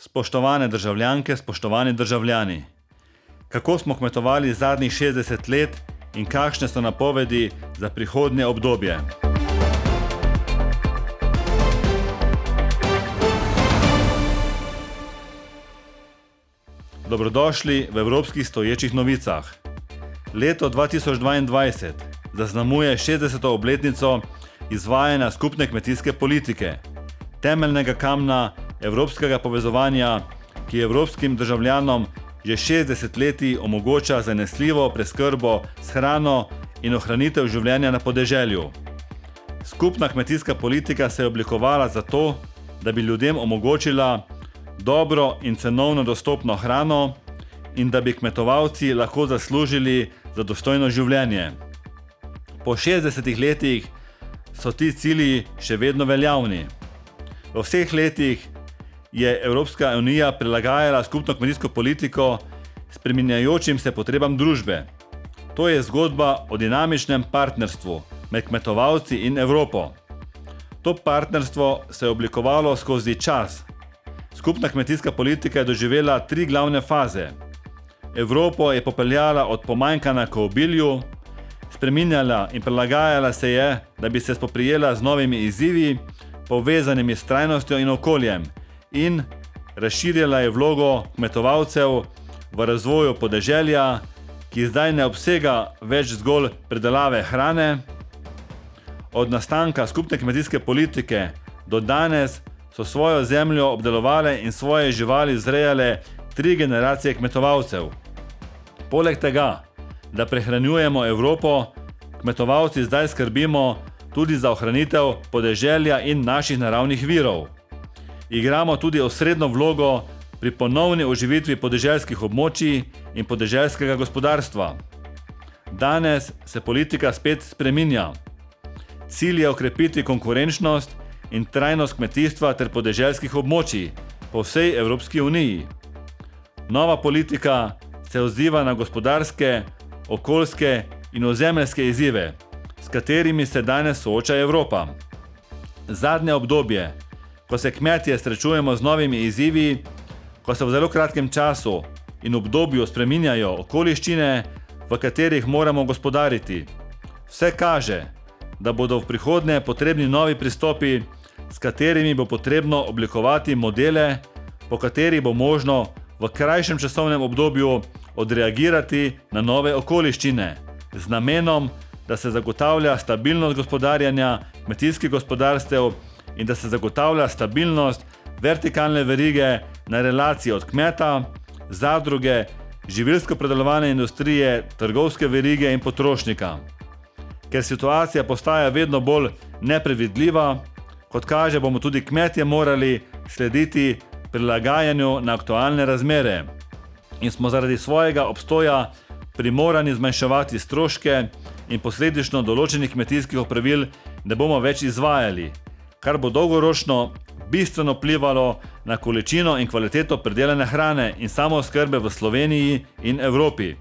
Spoštovane državljanke, spoštovani državljani. Kako smo kmetovali zadnjih 60 let in kakšne so napovedi za prihodnje obdobje? Dobrodošli v Evropskih stoječih novicah. Leto 2022 zaznamuje 60. obletnico izvajanja skupne kmetijske politike, temeljnega kamna evropskega povezovanja, ki evropskim državljanom že 60 leti omogoča zanesljivo preskrbo s hrano in ohranitev življenja na podeželju. Skupna kmetijska politika se je oblikovala zato, da bi ljudem omogočila dobro in cenovno dostopno hrano in da bi kmetovalci lahko zaslužili za dostojno življenje. Po 60 letih so ti cilji še vedno veljavni. V vseh letih je Evropska unija prilagajala skupno kmetijsko politiko spreminjajočim se potrebam družbe. To je zgodba o dinamičnem partnerstvu med kmetovalci in Evropo. To partnerstvo se je oblikovalo skozi čas. Skupna kmetijska politika je doživela 3 glavne faze. Evropo je popeljala od pomanjkanja k obilju, spreminjala in prilagajala se je, da bi se spoprijela z novimi izzivi, povezanimi s trajnostjo in okoljem, in razširjala je vlogo kmetovalcev v razvoju podeželja, ki zdaj ne obsega več zgolj predelave hrane. Od nastanka skupne kmetijske politike do danes so svojo zemljo obdelovale in svoje živali vzrejale 3 generacije kmetovalcev. Poleg tega, da prehranjujemo Evropo, kmetovalci zdaj skrbimo tudi za ohranitev podeželja in naših naravnih virov. Igramo tudi osrednjo vlogo pri ponovni oživitvi podeželskih območij in podeželskega gospodarstva. Danes se politika spet spreminja. Cilj je okrepiti konkurenčnost in trajnost kmetijstva ter podeželskih območij po vsej Evropski uniji. Nova politika se odziva na gospodarske, okoljske in ozemeljske izzive, s katerimi se danes sooča Evropa. Zadnje obdobje, ko se kmetje srečujemo z novimi izzivi, ko se v zelo kratkem času in obdobju spreminjajo okoliščine, v katerih moramo gospodariti. Vse kaže, da bodo v prihodnje potrebni novi pristopi, s katerimi bo potrebno oblikovati modele, po katerih bo možno v krajšem časovnem obdobju odreagirati na nove okoliščine, z namenom, da se zagotavlja stabilnost gospodarjanja kmetijskih gospodarstev in da se zagotavlja stabilnost vertikalne verige na relaciji od kmeta, zadruge, živilsko-predelovalne industrije, trgovske verige in potrošnika. Ker situacija postaja vedno bolj nepredvidljiva, kot kaže, bomo tudi kmetje morali slediti prilagajanju na aktualne razmere in smo zaradi svojega obstoja primorani zmanjševati stroške in posledično določenih kmetijskih opravil ne bomo več izvajali, kar bo dolgoročno bistveno vplivalo na količino in kvaliteto pridelane hrane in samooskrbe v Sloveniji in Evropi.